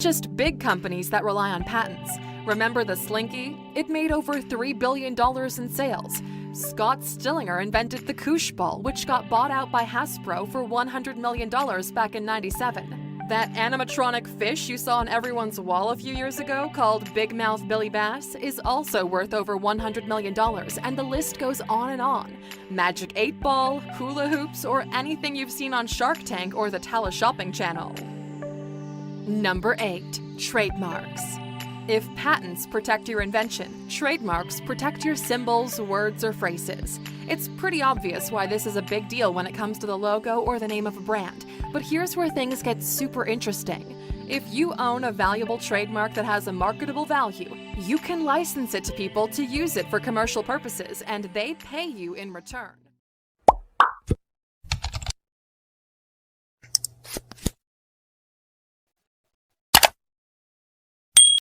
Just big companies that rely on patents. Remember the Slinky? It made over $3 billion in sales. Scott Stillinger invented the Koosh ball, which got bought out by Hasbro for $100 million back in '97. That animatronic fish you saw on everyone's wall a few years ago, called Big Mouth Billy Bass, is also worth over $100 million, and the list goes on and on. Magic 8 Ball, hula hoops, or anything you've seen on Shark Tank or the Teleshopping Channel. Number 8. Trademarks. If patents protect your invention, trademarks protect your symbols, words, or phrases. It's pretty obvious why this is a big deal when it comes to the logo or the name of a brand, but here's where things get super interesting. If you own a valuable trademark that has a marketable value, you can license it to people to use it for commercial purposes, and they pay you in return.